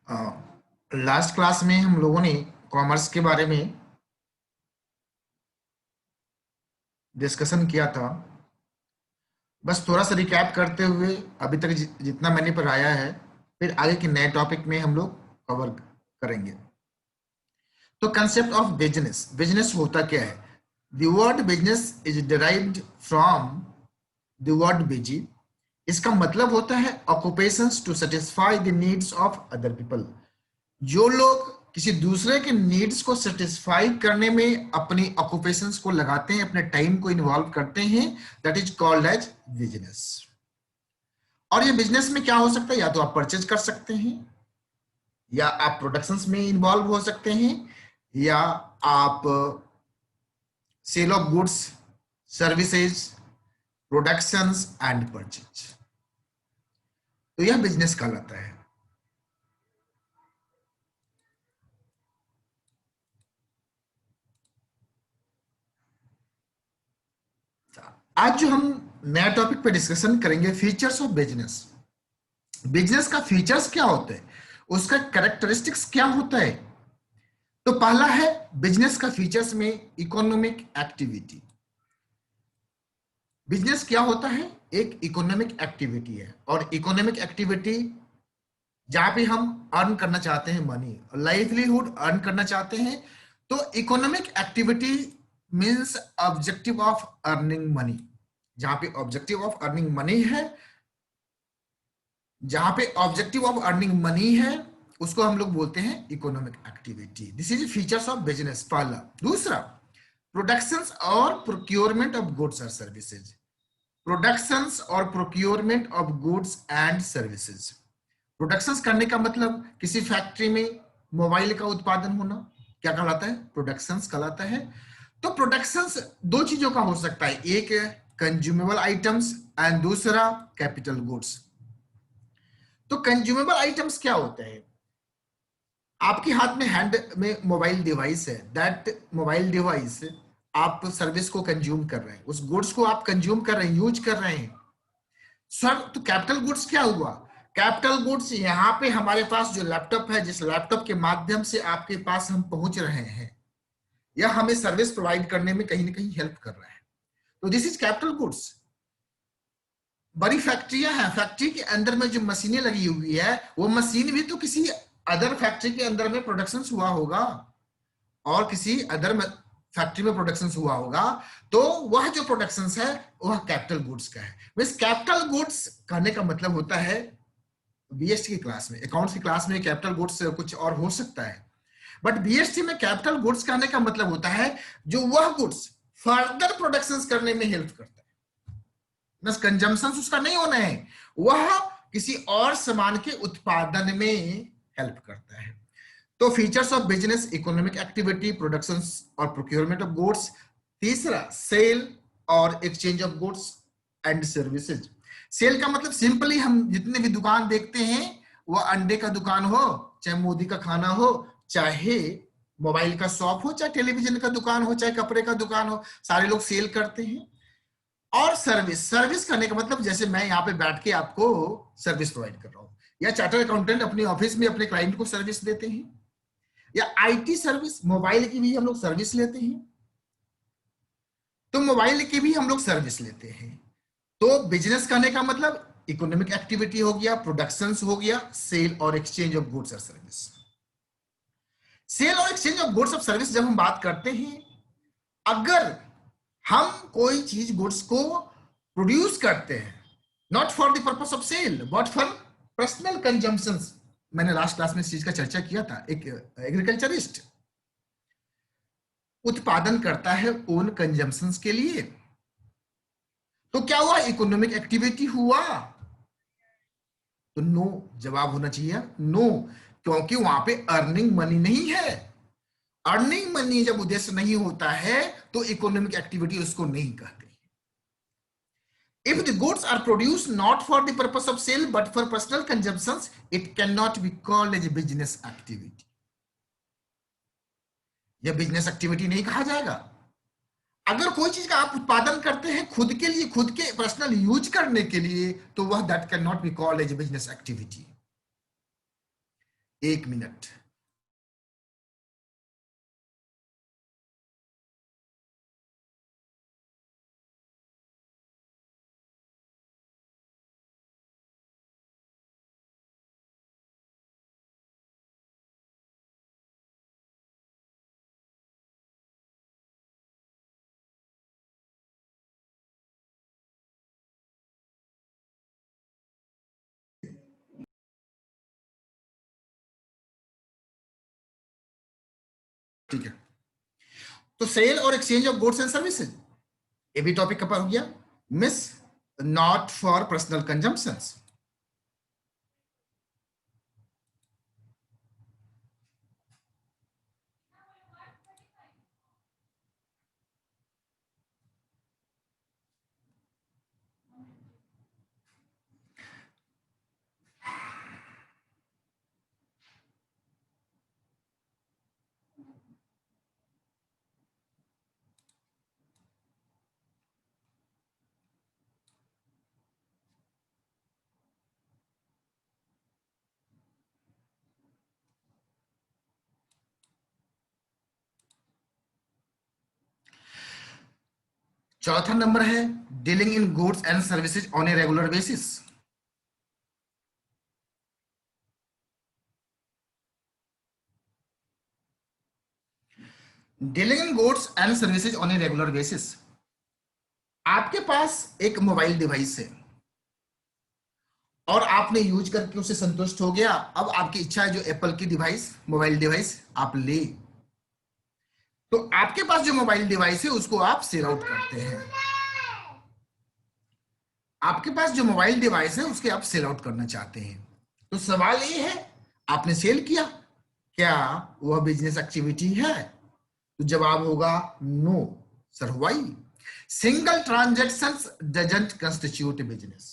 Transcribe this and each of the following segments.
Last class में हम लोगों ने कॉमर्स के बारे में डिस्कशन किया था। बस थोड़ा सा रिकैप करते हुए अभी तक जितना मैंने पढ़ाया है, फिर आगे के नए टॉपिक में हम लोग कवर करेंगे। तो कंसेप्ट ऑफ बिजनेस, बिजनेस होता क्या है? The word business is derived from the word busy. इसका मतलब होता है occupations to satisfy the needs of other people. जो लोग किसी दूसरे के नीड्स को सेटिस्फाई करने में अपनी ऑक्यूपेशंस को लगाते हैं, अपने टाइम को इन्वॉल्व करते हैं, that is called as business. और ये बिजनेस में क्या हो सकता है? या तो आप परचेज कर सकते हैं, या आप प्रोडक्शंस में इन्वॉल्व हो सकते हैं, या आप sale of goods, services, productions and purchase, तो यह बिजनेस कहलाता है। आज जो हम नया टॉपिक पे डिस्कशन करेंगे, फीचर्स ऑफ बिजनेस। बिजनेस का फीचर्स क्या होते हैं, उसका कैरेक्टरिस्टिक्स क्या होता है? तो पहला है बिजनेस का फीचर्स में इकोनॉमिक एक्टिविटी। बिजनेस क्या होता है? एक इकोनॉमिक एक्टिविटी है, और इकोनॉमिक एक्टिविटी जहां पे हम अर्न करना चाहते हैं, मनी, लाइवलीहुड अर्न करना चाहते हैं, तो economic activity means objective of earning money. जहां पे ऑब्जेक्टिव ऑफ अर्निंग मनी है, जहां पे ऑब्जेक्टिव ऑफ अर्निंग मनी है, उसको हम लोग बोलते हैं economic activity. This is features of business, पहला। दूसरा, प्रोडक्शंस और प्रोक्योरमेंट ऑफ गुड्स और सर्विसेज। प्रोडक्शंस और procurement of goods and services. Productions करने का मतलब किसी फैक्ट्री में मोबाइल का उत्पादन होना क्या कहलाता है? प्रोडक्शंस कहलाता है। तो प्रोडक्शंस दो चीजों का हो सकता है, एक कंज्यूमेबल आइटम्स एंड दूसरा कैपिटल गुड्स। तो कंज्यूमेबल आइटम्स क्या होते हैं? आपके हाथ में हैंड में मोबाइल डिवाइस है, दैट मोबाइल डिवाइस आप सर्विस को कंज्यूम कर रहे हैं, उस गुड्स को आप कंज्यूम कर रहे हैं, यूज कर रहे हैं। सर, तो कैपिटल गुड्स क्या हुआ? कैपिटल गुड्स यहाँ पे हमारे पास जो लैपटॉप है, जिस लैपटॉप के माध्यम से आपके पास हम पहुंच रहे हैं, यह हमें सर्विस प्रोवाइड करने में कहीं ना कहीं हेल्प कर रहा है, तो दिस इज कैपिटल गुड्स। बड़ी फैक्ट्रियां हैं, फैक्ट्री के अंदर में जो मशीनें लगी हुई है, वो मशीन भी तो किसी अदर फैक्ट्री के अंदर में प्रोडक्शन हुआ होगा, और किसी अदर फैक्ट्री में प्रोडक्शन हुआ होगा, तो वह जो प्रोडक्शन है वह कैपिटल गुड्स का है। मींस कैपिटल गुड्स कहने का मतलब होता है, बीएसटी की क्लास में, अकाउंट्स की क्लास में कैपिटल गुड्स कुछ और हो सकता है, बट बीएसटी में कैपिटल गुड्स कहने का मतलब होता है जो वह गुड्स फर्दर प्रोडक्शंस करने में हेल्प करता है। बस कंजम्पशन उसका नहीं होना है, वह किसी और सामान के उत्पादन में हेल्प करता है। तो features of business, economic activity, production और प्रोक्योरमेंट ऑफ गुड्स। तीसरा, सेल और exchange of goods and services. Sale का मतलब सिंपली हम जितने भी दुकान देखते हैं, वह अंडे का दुकान हो, चाहे मोदी का खाना हो, चाहे मोबाइल का शॉप हो, चाहे टेलीविजन का दुकान हो, चाहे कपड़े का दुकान हो, सारे लोग सेल करते हैं। और सर्विस, सर्विस करने का मतलब जैसे मैं यहाँ पे बैठ के आपको सर्विस प्रोवाइड कर रहा हूँ, या चार्टर्ड अकाउंटेंट अपने ऑफिस में अपने क्लाइंट को सर्विस देते हैं, या आईटी सर्विस, मोबाइल की भी हम लोग सर्विस लेते हैं, तो मोबाइल की भी हम लोग सर्विस लेते हैं। तो बिजनेस करने का मतलब इकोनॉमिक एक्टिविटी हो गया, प्रोडक्शंस हो गया, सेल और एक्सचेंज ऑफ गुड्स और सर्विस। सेल और exchange of goods of service जब हम बात करते हैं, अगर हम कोई चीज गुड्स को प्रोड्यूस करते हैं, not for the purpose of sale but for personal consumption. मैंने लास्ट क्लास में इस चीज का चर्चा किया था। एक एग्रीकल्चरिस्ट उत्पादन करता है ओन कंजम्पशन के लिए, तो क्या हुआ? इकोनॉमिक एक्टिविटी हुआ? तो नो जवाब होना चाहिए, नो, क्योंकि वहां पे अर्निंग मनी नहीं है। अर्निंग मनी जब उद्देश्य नहीं होता है तो इकोनॉमिक एक्टिविटी उसको नहीं कहते। If the goods are produced not for the purpose of sale but for personal consumption, it cannot be called as a business activity. यह बिजनेस एक्टिविटी नहीं कहा जाएगा। अगर कोई चीज का आप उत्पादन करते हैं खुद के लिए, खुद के पर्सनल यूज करने के लिए, तो वह that can not be called as business activity. एक मिनट। ठीक है, तो सेल और exchange of goods and services, ये भी टॉपिक कवर हो गया। Miss, not for personal consumptions. चौथा नंबर है dealing in goods and services on a regular basis. Dealing in goods and services on a regular basis. आपके पास एक mobile device है और आपने यूज करके उससे संतुष्ट हो गया। अब आपकी इच्छा है जो एप्पल की डिवाइस, मोबाइल डिवाइस आप ले, तो आपके पास जो मोबाइल डिवाइस है उसको आप सेल आउट करते हैं। आपके पास जो मोबाइल डिवाइस है उसके आप सेल आउट करना चाहते हैं। तो सवाल ये है, आपने सेल किया, क्या वह बिजनेस एक्टिविटी है? तो जवाब होगा no. Sir why? Single transaction doesn't constitute business.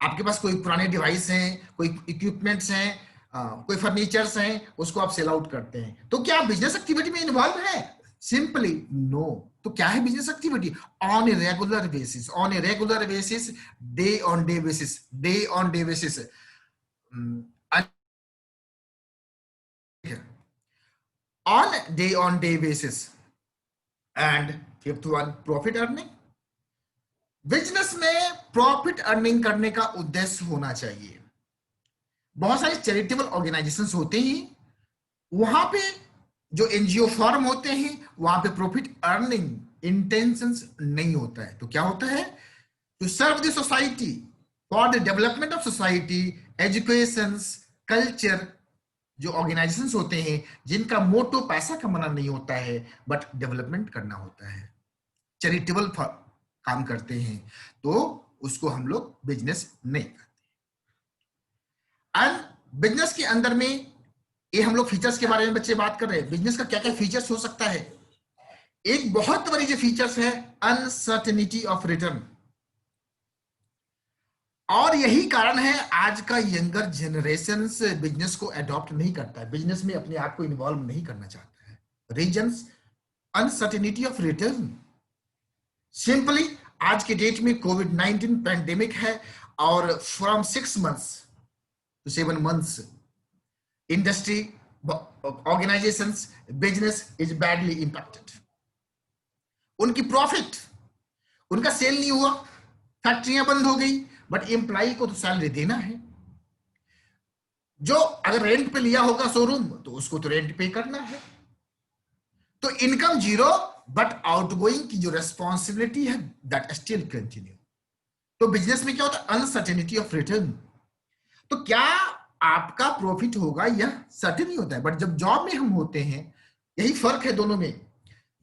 आपके पास कोई पुराने डिवाइस हैं, कोई इक्विपमेंट्स हैं, कोई फर्नीचर्स हैं, उसको आप सेल आउट करते हैं, तो क्या बिजनेस एक्टिविटी में इन्वॉल्व है? Simply no. तो क्या है business activity? On a regular basis, on a regular basis, day on day basis, day on day basis, on day basis. And fifth one, profit earning। Business में profit earning करने का उद्देश्य होना चाहिए। बहुत सारे चैरिटेबल ऑर्गेनाइजेशंस होते हैं, वहां पे जो एनजीओ फॉर्म होते हैं, वहां पे प्रॉफिट अर्निंग इंटेंशंस नहीं होता है। तो क्या होता है? To serve the society, for the development of society, education, culture. जो ऑर्गेनाइजेशंस होते हैं जिनका मोटो पैसा कमाना नहीं होता है बट डेवलपमेंट करना होता है, चैरिटेबल काम करते हैं, तो उसको हम लोग बिजनेस नहीं करते। एंड बिजनेस के अंदर में ये हम लोग फीचर्स के बारे में बच्चे बात कर रहे हैं, बिजनेस का क्या क्या फीचर्स हो सकता है। एक बहुत बड़ी जो फीचर्स है, अनसर्टेनिटी ऑफ रिटर्न। और यही कारण है आज का यंगर जनरेशन बिजनेस को अडॉप्ट नहीं करता है, बिजनेस में अपने आप को इन्वॉल्व नहीं करना चाहता है। Reasons, uncertainty of return. Simply आज के डेट में कोविड-19 पैंडेमिक है और from 6 months to 7 months industry, organisations, business is badly impacted. उनकी प्रॉफिट, उनका सेल नहीं हुआ, फैक्ट्रियां बंद हो गई, बट एम्प्लॉय को तो सैलरी देना है। जो अगर रेंट पे लिया होगा शोरूम तो उसको तो रेंट पे करना है। तो इनकम जीरो, बट आउटगोइंग की जो रेस्पॉन्सिबिलिटी है दैट स्टिल कंटिन्यू। तो बिजनेस में क्या होता है? Uncertainty of return. तो क्या आपका प्रॉफिट होगा यह सर्टेन नहीं होता है, बट जब जॉब में हम होते हैं, यही फर्क है दोनों में।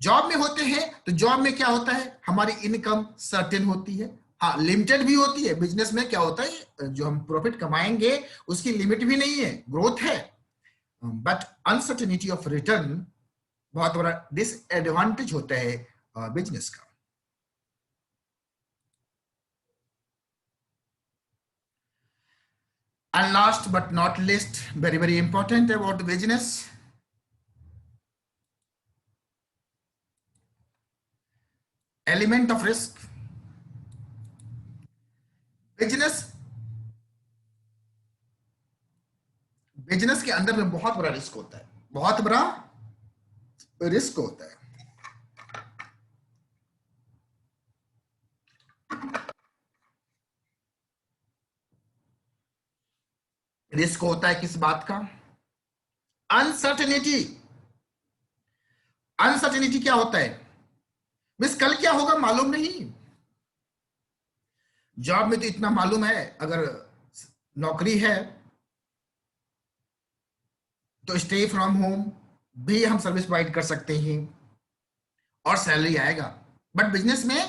जॉब में होते हैं तो जॉब में क्या होता है? हमारी इनकम सर्टेन होती है, हाँ लिमिटेड भी होती है। बिजनेस में क्या होता है? जो हम प्रॉफिट कमाएंगे उसकी लिमिट भी नहीं है, ग्रोथ है, बट अनसर्टेनिटी ऑफ रिटर्न बहुत बड़ा डिसएडवांटेज होता है बिजनेस का। And last but not least, very very important about business, element of risk। Business business के अंदर में बहुत बड़ा रिस्क होता है, बहुत बड़ा रिस्क होता है। रिस्क होता है किस बात का? अनसर्टेनिटी। अनसर्टेनिटी क्या होता है? बस कल क्या होगा मालूम नहीं। जॉब में तो इतना मालूम है, अगर नौकरी है तो स्टे फ्रॉम होम भी हम सर्विस प्रोवाइड कर सकते हैं और सैलरी आएगा। बट बिजनेस में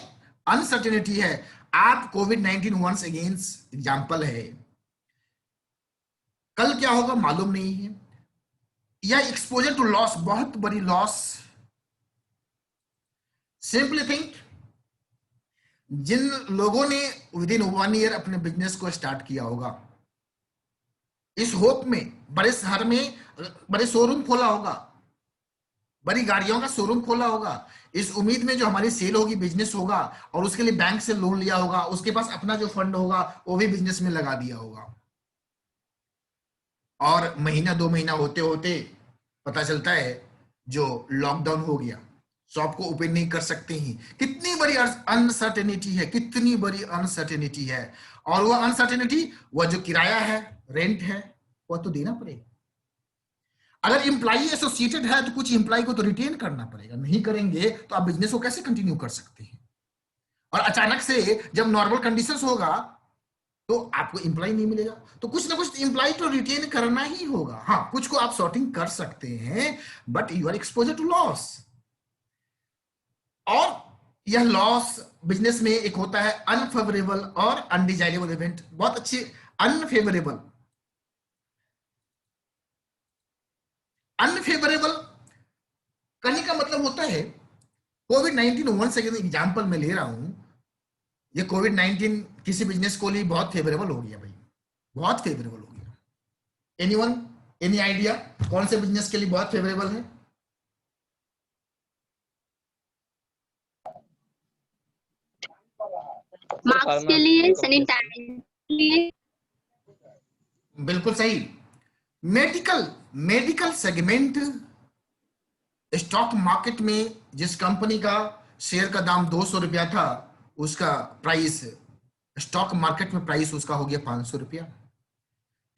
अनसर्टेनिटी है। आप कोविड-19 वंस अगेंस्ट एग्जांपल है, कल क्या होगा मालूम नहीं है। या एक्सपोजर टू लॉस, बहुत बड़ी लॉस। सिंपली थिंक, जिन लोगों ने विद इन 1 ईयर अपने बिजनेस को स्टार्ट किया होगा, इस होप में बड़े शहर में बड़े शोरूम खोला होगा, बड़ी गाड़ियों का शोरूम खोला होगा, इस उम्मीद में जो हमारी सेल होगी, बिजनेस होगा, और उसके लिए बैंक से लोन लिया होगा, उसके पास अपना जो फंड होगा वो भी बिजनेस में लगा दिया होगा। और महीना 2 महीना होते होते पता चलता है जो लॉकडाउन हो गया, शॉप को ओपन नहीं कर सकते हैं। कितनी बड़ी अनसर्टेनिटी है, कितनी बड़ी अनसर्टेनिटी है। और वो अनसर्टेनिटी, वह जो किराया है, रेंट है, वह तो देना पड़ेगा। अगर इंप्लाई एसोसिएटेड है तो कुछ इंप्लाई को तो रिटेन करना पड़ेगा, नहीं करेंगे तो आप बिजनेस को कैसे कंटिन्यू कर सकते हैं। और अचानक से जब नॉर्मल कंडीशंस होगा तो आपको इंप्लाई नहीं मिलेगा, तो कुछ ना कुछ इंप्लाई तो रिटेन करना ही होगा। हाँ, कुछ को आप सॉर्टिंग कर सकते हैं, but you are exposure to loss. और यह लॉस बिजनेस में एक होता है अनफेवरेबल और अनडिजायरेबल इवेंट। बहुत अच्छे। अनफेवरेबल, अनफेवरेबल करने का मतलब होता है कोविड-19 वन सेकेंड एग्जाम्पल में ले रहा हूं। ये कोविड-19 किसी बिजनेस को लिए बहुत फेवरेबल हो गया भाई, बहुत फेवरेबल हो गया। एनीवन, एनी आइडिया कौन से बिजनेस के लिए बहुत फेवरेबल है? मास्क के लिए, सैनिटाइजर के लिए। बिल्कुल सही। Medical, medical segment stock market में जिस कंपनी का शेयर का दाम 200 रुपया था, उसका प्राइस स्टॉक मार्केट में प्राइस उसका हो गया 500 रुपया।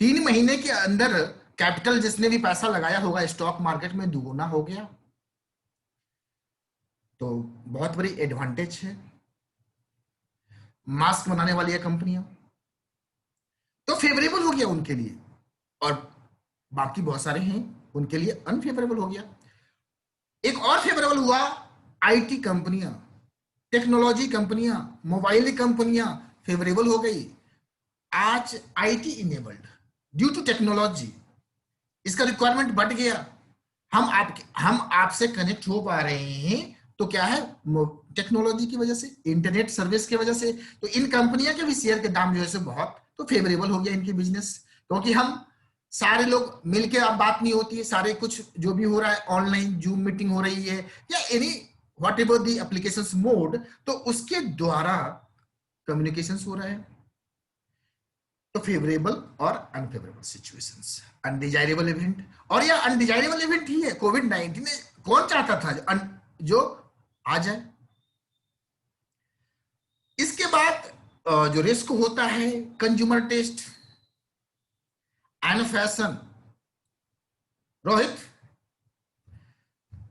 3 महीने के अंदर कैपिटल जिसने भी पैसा लगाया होगा स्टॉक मार्केट में दुगुना हो गया। तो बहुत बड़ी एडवांटेज है। मास्क बनाने वाली है कंपनियां, तो फेवरेबल हो गया उनके लिए, और बाकी बहुत सारे हैं उनके लिए अनफेवरेबल हो गया। एक और फेवरेबल हुआ, आईटी कंपनियां, टेक्नोलॉजी कंपनियां, मोबाइल कंपनियां फेवरेबल हो गई। आज IT enabled due to technology, इसका रिक्वायरमेंट बढ़ गया। हम आपसे कनेक्ट हो पा रहे हैं तो क्या है, टेक्नोलॉजी की वजह से, इंटरनेट सर्विस की वजह से। तो इन कंपनियों के भी शेयर के दाम जो है बहुत तो फेवरेबल हो गया इनकी बिजनेस, क्योंकि हम सारे लोग मिलके, अब बात नहीं होती है, सारे कुछ जो भी हो रहा है ऑनलाइन, जूम मीटिंग हो रही है या any what ever the applications mode, तो उसके द्वारा कम्युनिकेशंस हो रहा है। तो फेवरेबल और अनफेवरेबल सिचुएशंस, अनडिजायरेबल इवेंट। और यह अनडिजायरेबल इवेंट ही है। कोविड-19 ने कौन चाहता था जो आ जाए। इसके बाद जो रिस्क होता है, consumer taste and fashion. Rohit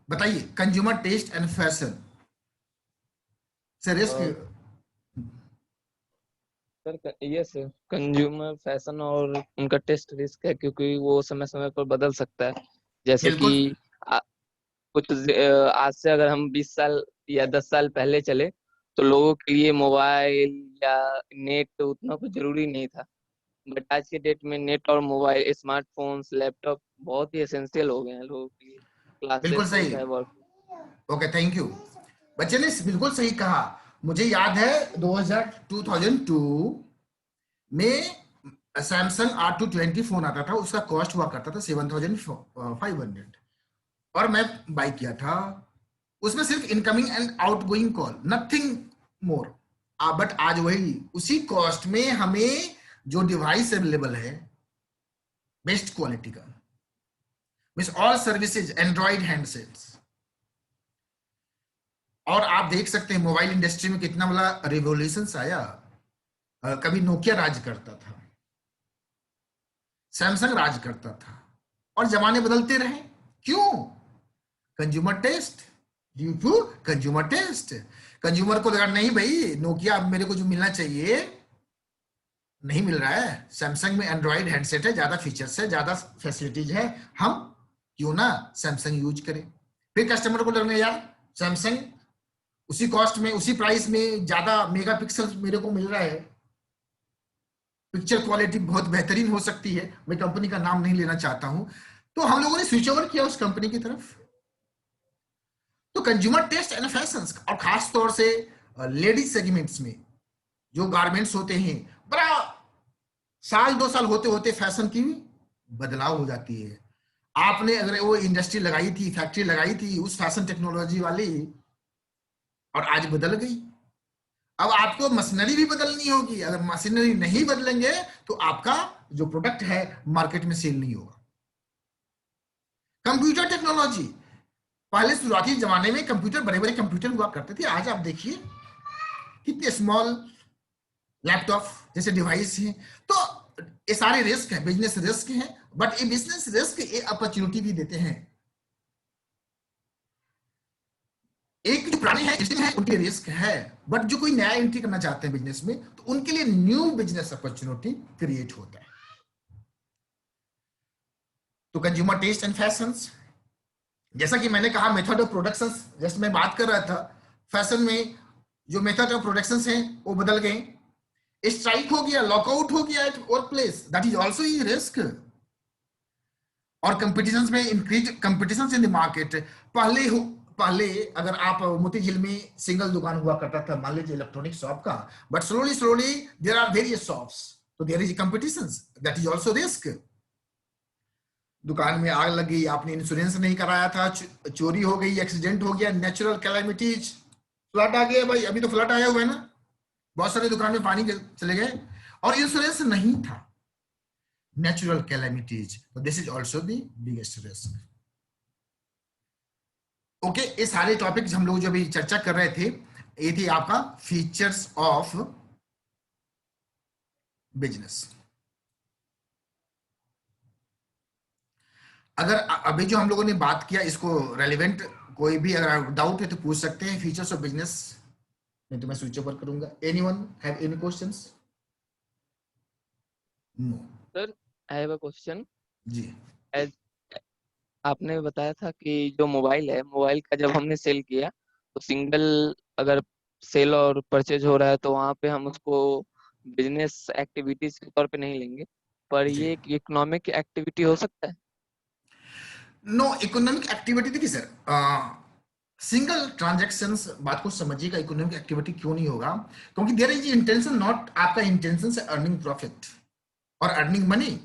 बताइए, कंज्यूमर टेस्ट एंड फैशन से risk. Sir yes, consumer fashion और उनका टेस्ट रिस्क है, क्योंकि वो समय समय पर बदल सकता है। जैसे कि बिल्कुल आज से अगर हम 20 साल या 10 साल पहले चले तो लोगों के लिए मोबाइल या नेट उतना कुछ जरूरी नहीं था, बट आज के डेट में नेट और मोबाइल, स्मार्टफोन्स, लैपटॉप बहुत ही एसेंशियल हो गए हैं लोगों के लिए, बिल्कुल क्लासेस हो सही। चाहे वर्क। Okay, thank you. बच्चे ने बिल्कुल सही कहा। मुझे याद है 2002 में सैमसंग R220 फोन आता था, उसका कॉस्ट हुआ करता था 7500, और मैं बाई किया था। उसमें सिर्फ incoming and outgoing call, nothing more. But आज वही उसी कॉस्ट में हमें जो डिवाइस अवेलेबल है, बेस्ट क्वालिटी का, means all services, Android handsets. और आप देख सकते हैं मोबाइल इंडस्ट्री में कितना बड़ा रिवोल्यूशन आया। कभी नोकिया राज करता था, सैमसंग राज करता था, और जमाने बदलते रहे। क्यों? Consumer taste, due to consumer taste. Consumer को लगा नहीं भाई नोकिया अब मेरे को जो मिलना चाहिए नहीं मिल रहा है, सैमसंग में एंड्रॉइड हेडसेट है, ज्यादा फीचर्स है, ज्यादा फैसिलिटीज है, हम क्यों ना सैमसंग यूज करें। फिर कस्टमर को लगने यार सैमसंग उसी कॉस्ट में, उसी प्राइस में ज्यादा मेगापिक्सल मेरे को मिल रहा है, पिक्चर क्वालिटी बहुत बेहतरीन हो सकती है। मैं कंपनी का नाम नहीं लेना चाहता हूं, तो हम लोगों ने स्विच ओवर किया उस कंपनी की तरफ। तो कंज्यूमर टेस्ट एंड फैशन, और खास तौर से लेडीज सेगमेंट्स में जो गारमेंट्स होते हैं, बड़ा साल 2 साल होते होते फैशन की बदलाव हो जाती है। आपने अगर वो इंडस्ट्री लगाई थी, फैक्ट्री लगाई थी उस फैशन टेक्नोलॉजी वाली, और आज बदल गई। अब आपको मशीनरी भी बदलनी होगी, अगर मशीनरी नहीं बदलेंगे तो आपका जो प्रोडक्ट है मार्केट में सेल नहीं होगा। कंप्यूटर टेक्नोलॉजी, पहले शुरुआती जमाने में कंप्यूटर बड़े बड़े कंप्यूटर हुआ करते थे, आज आप देखिए कितने स्मॉल लैपटॉप जैसे डिवाइस हैं। तो ये सारे रिस्क है, बिजनेस रिस्क है, बट ये बिजनेस रिस्क ये अपॉर्चुनिटी भी देते हैं। एक जो पुराने हैं एग्जिस्टिंग है उनके लिए रिस्क है, बट जो कोई नया एंट्री करना चाहते हैं बिजनेस में तो उनके लिए न्यू बिजनेस अपॉर्चुनिटी क्रिएट होता है। तो कंज्यूमर टेस्ट एंड फैशंस, जैसा कि मैंने कहा मेथड ऑफ प्रोडक्शन, जैसे मैं बात कर रहा था, फैशन में जो मेथड ऑफ प्रोडक्शन हैं वो बदल गए। स्ट्राइक हो गया, लॉकआउट हो गया at work place, that is also E risk. और कंपटीशन में increase competition in the market. पहले अगर आप मोती झील में सिंगल दुकान हुआ करता था, मान लीजिए इलेक्ट्रॉनिक शॉप का, but slowly there are various shops, तो there is competition, that is also risk. दुकान में आग लग गई, आपने इंश्योरेंस नहीं कराया था, चोरी हो गई, एक्सीडेंट हो गया, नेचुरल कैलामिटीज, फ्लड आ गया, भाई अभी तो फ्लड आया हुआ है ना, बहुत सारे दुकान में पानी चले गए और इंश्योरेंस नहीं था, नेचुरल कैलामिटीज, तो this is also the biggest risk. Okay, ये सारे टॉपिक्स हम लोग जो अभी चर्चा कर रहे थे ये थी आपका फीचर्स ऑफ बिजनेस। अगर अभी जो हम लोगों ने बात किया इसको रेलिवेंट कोई भी अगर डाउट है तो पूछ सकते हैं फीचर्स ऑफ बिजनेस, नहीं तो मैं स्विच ओवर करूंगा। Anyone have any questions? No sir I have a question. जी। एज आपने बताया था कि जो मोबाइल है, मोबाइल का जब हमने सेल किया तो सिंगल अगर सेल और परचेज हो रहा है तो वहां पे हम उसको बिजनेस एक्टिविटीज के तौर पे नहीं लेंगे, पर जी ये एक इकोनॉमिक एक्टिविटी हो सकता है। नो, इकोनॉमिक एक्टिविटी देखिए सर, सिंगल ट्रांजैक्शंस बात को समझिएगा, इकोनॉमिक एक्टिविटी क्यों नहीं होगा, क्योंकि देयर इज इंटेंशन, नॉट आपका इंटेंशन से अर्निंग प्रॉफिट और earning money,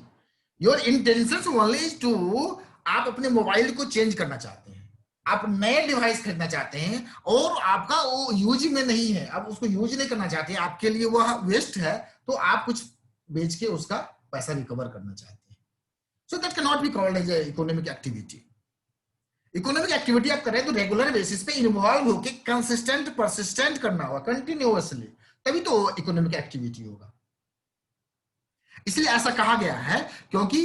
your intention only is to, आप अपने मोबाइल को चेंज करना चाहते हैं, आप नए डिवाइस खरीदना चाहते हैं और आपका वो यूज में नहीं है, आप उसको यूज नहीं करना चाहते हैं, आपके लिए वह वेस्ट है, तो आप कुछ बेच के उसका पैसा रिकवर करना चाहते हैं। So that can not be called as economic activity. Economic activity आप करें तो रेगुलर बेसिस पे इन्वॉल्व होकर कंसिस्टेंट परसिस्टेंट करना होगा, कंटिन्यूअसली, तभी तो इकोनॉमिक एक्टिविटी होगा। इसलिए ऐसा कहा गया है, क्योंकि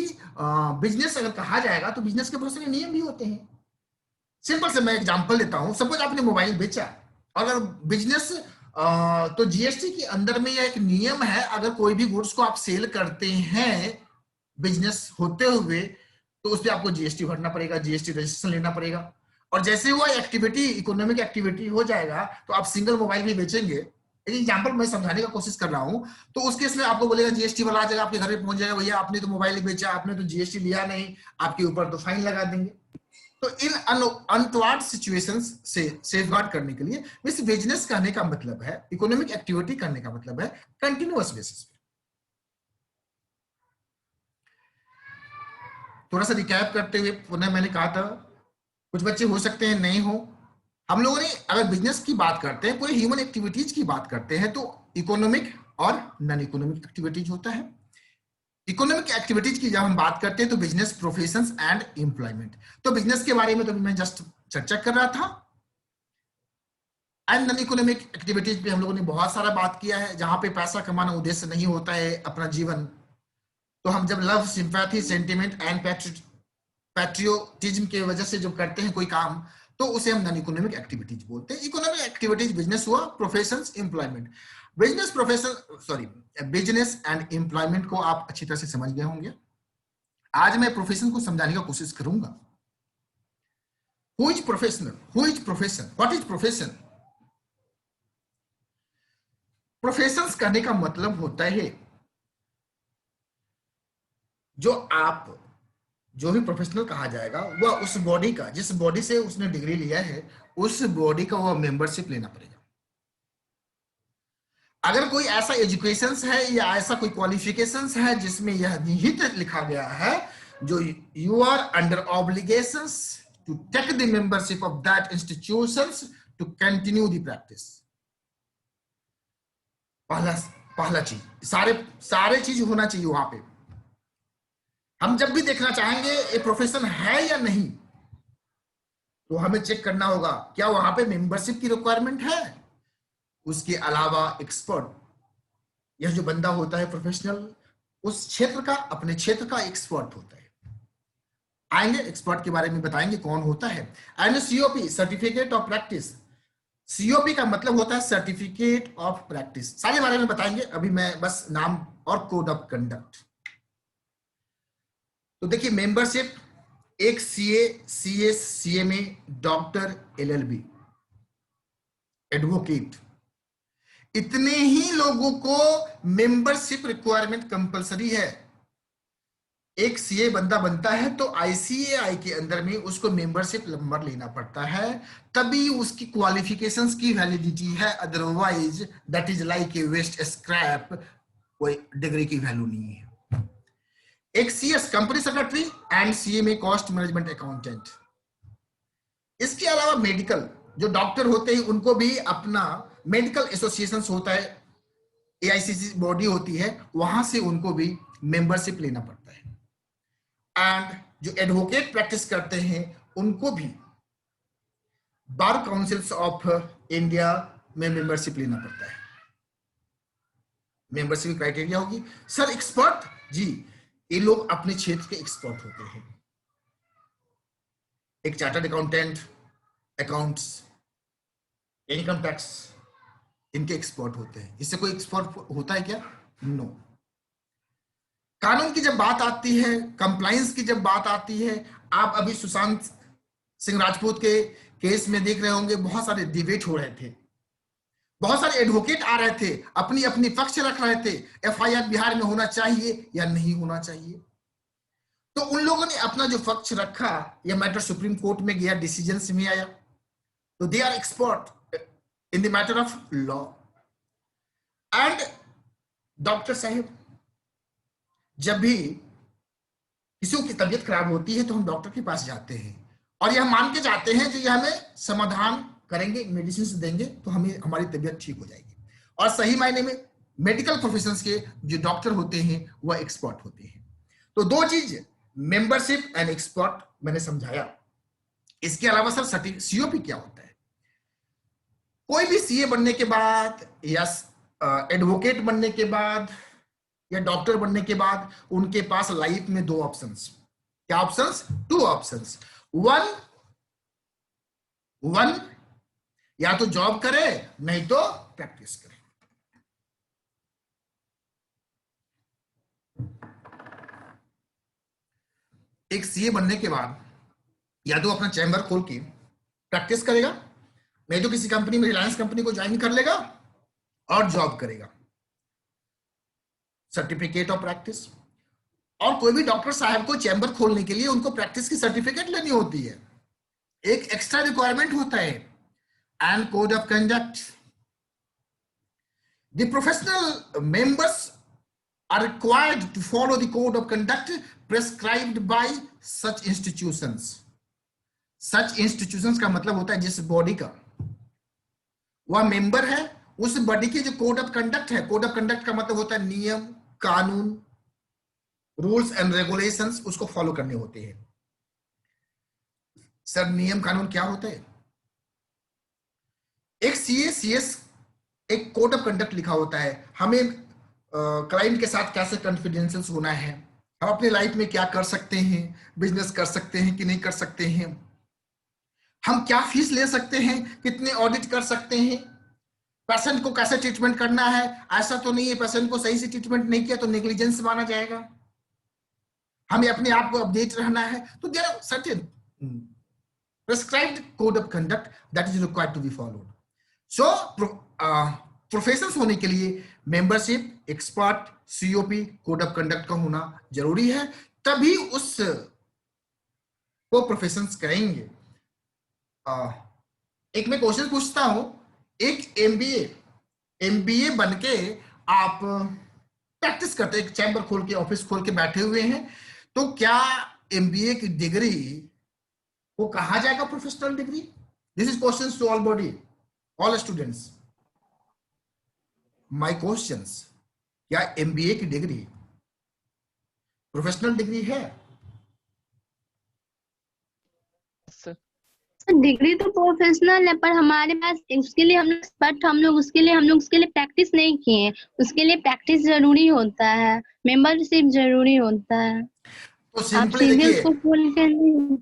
बिजनेस अगर कहा जाएगा तो बिजनेस के बहुत सारे नियम भी होते हैं। सिंपल से मैं एग्जांपल देता हूं, सपोज आपने मोबाइल बेचा, अगर बिजनेस तो जीएसटी के अंदर में यह एक नियम है, अगर कोई भी गुड्स को आप सेल करते हैं बिजनेस होते हुए तो उस पर आपको जीएसटी भरना पड़ेगा, जीएसटी रजिस्ट्रेशन लेना पड़ेगा। और जैसे वो एक्टिविटी इकोनॉमिक एक्टिविटी हो जाएगा तो आप सिंगल मोबाइल भी बेचेंगे, एक एग्जांपल मैं समझाने का कोशिश कर रहा हूं, तो उस केस में आपको बोलेगा जीएसटी वाला आ जाएगा, आपके घर पे पहुंच जाएगा, भैया आपने तो मोबाइल बेचा, आपने तो जीएसटी लिया नहीं, आपके ऊपर तो फाइन लगा देंगे। तो इन अनटवार्ड सिचुएशंस से सेफगार्ड करने के लिए इस बिजनेस कहने का मतलब है, इकोनॉमिक एक्टिविटी करने का मतलब है कंटिन्यूअस बेसिस पे। थोड़ा सा रिकैप करते हुए पुनः मैंने कहा था कुछ बच्चे हो सकते हैं नहीं हो, हम लोगों ने अगर बिजनेस की बात करते हैं, पूरे ह्यूमन एक्टिविटीज की बात करते हैं, तो इकोनॉमिक और नॉन इकोनॉमिक एक्टिविटीज होता है। इकोनॉमिक एक्टिविटीज की जब हम बात करते हैं तो बिजनेस, प्रोफेशंस एंड एम्प्लॉयमेंट। तो बिजनेस के बारे में तो मैं जस्ट चर्चा कर रहा था। एंड नॉन इकोनॉमिक एक्टिविटीज पे हम लोगों ने बहुत सारा बात किया है, जहां पे पैसा कमाना उद्देश्य नहीं होता है अपना जीवन। तो हम जब love, sympathy, sentiment and patriotism की वजह से जो करते हैं कोई काम, तो उसे हम नॉन इकोनॉमिक एक्टिविटीज बोलते हैं। इकोनॉमिक एक्टिविटीज बिजनेस हुआ, professions, employment. Business, profession, sorry, business and employment को आप अच्छी तरह से समझ गए होंगे। आज मैं प्रोफेशन को समझाने का कोशिश करूंगा। Who is professional, who is profession, what is profession? Professions करने का मतलब होता है जो भी प्रोफेशनल कहा जाएगा वह उस बॉडी का, जिस बॉडी से उसने डिग्री लिया है, उस बॉडी का वह मेंबरशिप लेना पड़ेगा। अगर कोई ऐसा एजुकेशन है या ऐसा कोई क्वालिफिकेशंस है जिसमें यह निहित लिखा गया है जो you are under obligations to take the membership of that institutions to continue the practice. पहला चीज, सारे चीज होना चाहिए वहां पे। हम जब भी देखना चाहेंगे ये प्रोफेशन है या नहीं, तो हमें चेक करना होगा क्या वहां पे मेंबरशिप की रिक्वायरमेंट है। उसके अलावा एक्सपर्ट, यह जो बंदा होता है प्रोफेशनल, उस क्षेत्र का, अपने क्षेत्र का एक्सपर्ट होता है। आएंगे एक्सपर्ट के बारे में बताएंगे कौन होता है। And COP, certificate of practice. COP का मतलब होता है सर्टिफिकेट ऑफ प्रैक्टिस। सारे बारे में बताएंगे, अभी मैं बस नाम और कोड ऑफ कंडक्ट। तो देखिए, मेंबरशिप, एक CA, CS, CMA, doctor, LLB, advocate, इतने ही लोगों को मेंबरशिप रिक्वायरमेंट कंपलसरी है। एक सीए बंदा बनता है तो आईसीएआई के अंदर में उसको मेंबरशिप नंबर लेना पड़ता है, तभी उसकी क्वालिफिकेशंस की वैलिडिटी है। Otherwise that is like a waste scrap, कोई डिग्री की वैल्यू नहीं है। एक CS, company secretary, and CMA, cost management accountant. इसके अलावा मेडिकल, जो डॉक्टर होते हैं उनको भी अपना मेडिकल एसोसिएशन होता है, एआईसीसी बॉडी होती है, वहां से उनको भी मेंबरशिप लेना पड़ता है। एंड जो एडवोकेट प्रैक्टिस करते हैं उनको भी बार काउंसिल्स ऑफ इंडिया में मेंबरशिप लेना पड़ता है। मेंबरशिप क्राइटेरिया होगी। सर एक्सपर्ट, जी ये लोग अपने क्षेत्र के एक्सपर्ट होते हैं। एक chartered accountant, accounts, income tax, इनके एक्सपर्ट होते हैं। इससे कोई एक्सपर्ट होता है क्या? नो। कानून की जब बात आती है, कंप्लायंस की जब बात आती है, आप अभी सुशांत सिंह राजपूत के केस में देख रहे होंगे, बहुत सारे डिबेट हो रहे थे, बहुत सारे एडवोकेट आ रहे थे, अपनी अपनी पक्ष रख रहे थे, एफआईआर बिहार में होना चाहिए या नहीं होना चाहिए। तो उन लोगों ने अपना जो पक्ष रखा, यह मैटर सुप्रीम कोर्ट में गया, डिसीजन में आया। तो they are expert in the matter of law. And doctor साहब, जब भी किसी की तबीयत खराब होती है तो हम डॉक्टर के पास जाते हैं और यह मान के जाते हैं कि यह हमें समाधान करेंगे, मेडिसिन देंगे तो हमें हमारी तबीयत ठीक हो जाएगी। और सही मायने में मेडिकल प्रोफेशंस के जो डॉक्टर होते हैं वह एक्सपर्ट होते हैं। तो दो चीज, मेंबरशिप एंड एक्सपर्ट, मैंने समझाया। इसके अलावा सर सीओपी क्या होता है? कोई भी सीए बनने के बाद या एडवोकेट बनने के बाद या डॉक्टर बनने के बाद उनके पास लाइफ में दो ऑप्शंस। क्या ऑप्शंस? Two options. वन या तो जॉब करे, नहीं तो प्रैक्टिस करे। एक सीए बनने के बाद या तो अपना चैम्बर खोल के प्रैक्टिस करेगा, नहीं तो किसी कंपनी में, रिलायंस कंपनी को ज्वाइन कर लेगा और जॉब करेगा। Certificate of practice. और कोई भी डॉक्टर साहब को चैम्बर खोलने के लिए उनको प्रैक्टिस की सर्टिफिकेट लेनी होती है, एक एक्स्ट्रा रिक्वायरमेंट होता है। And code of conduct. The professional members are required to follow the code of conduct prescribed by such institutions. Such institutions का मतलब होता है जिस बॉडी का वह मेंबर है, उस बॉडी के जो कोड ऑफ कंडक्ट है। कोड ऑफ कंडक्ट का मतलब होता है नियम, कानून, रूल्स एंड रेगुलेशंस उसको फॉलो करने होते हैं। सर नियम कानून क्या होता है? एक सीएस एक कोड ऑफ कंडक्ट लिखा होता है, हमें क्लाइंट के साथ कैसे कॉन्फिडेंशियल होना है, हम अपनी लाइफ में क्या कर सकते हैं, बिजनेस कर सकते हैं कि नहीं कर सकते हैं, हम क्या फीस ले सकते हैं, कितने ऑडिट कर सकते हैं, पेशेंट को कैसे ट्रीटमेंट करना है, ऐसा तो नहीं है पेशेंट को सही से ट्रीटमेंट नहीं किया तो नेग्लिजेंस माना जाएगा, हमें अपने आप को अपडेट रहना है। तो there are certain prescribed code of conduct that is required to be followed. So professions होने के लिए membership, expert, COP, code of conduct का होना जरूरी है, तभी उस वो प्रोफेशंस करेंगे। एक मैं क्वेश्चन पूछता हूं, एक एमबीए बनके आप प्रैक्टिस करते, एक चैम्बर खोल के ऑफिस खोल के बैठे हुए हैं, तो क्या एमबीए की डिग्री वो कहा जाएगा professional degree? This is question to all body, all students. My questions, क्या एमबीए की डिग्री प्रोफेशनल डिग्री है? डिग्री तो प्रोफेशनल है, पर हमारे पास उसके लिए हम लोग उसके लिए प्रैक्टिस नहीं किए। उसके लिए प्रैक्टिस जरूरी होता है, मेंबरशिप जरूरी होता है। तो आप सिंपली सीधे देखिए उसको बोल के नहीं।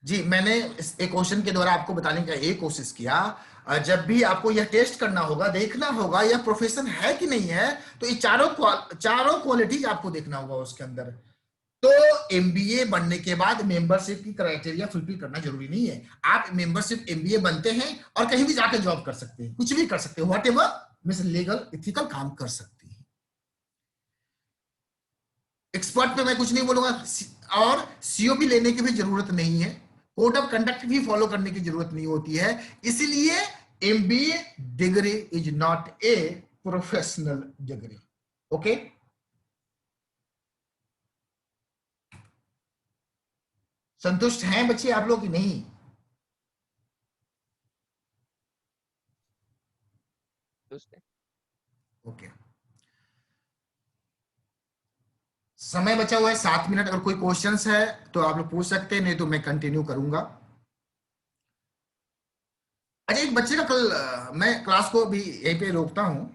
जी, मैंने इस एक क्वेश्चन के द्वारा आपको बताने का एक कोशिश किया, जब भी आपको यह टेस्ट करना होगा, देखना होगा यह प्रोफेशन है कि नहीं है, तो ये चारों क्वालिटीज आपको देखना होगा उसके अंदर। तो एमबीए बनने के बाद मेंबरशिप की क्राइटेरिया फुलफिल करना जरूरी नहीं है। आप मेंबरशिप एमबीए बनते हैं और कहीं भी जाकर जॉब कर सकते हैं, कुछ भी कर सकते हैं, what ever means legal ethical काम कर सकते हैं। एक्सपर्ट पे मैं कुछ नहीं बोलूंगा, और सीओपी लेने की भी जरूरत नहीं है, कोड ऑफ कंडक्ट भी फॉलो करने की जरूरत नहीं होती है। इसलिए MBA degree is not a professional degree. Okay, संतुष्ट हैं बच्चे आप लोग कि नहीं? ओके, समय बचा हुआ है 7 मिनट। अगर कोई क्वेश्चंस है तो आप लोग पूछ सकते हैं, नहीं तो मैं कंटिन्यू करूंगा। अच्छा, एक बच्चे का कल मैं क्लास को भी यहीं पे रोकता हूं।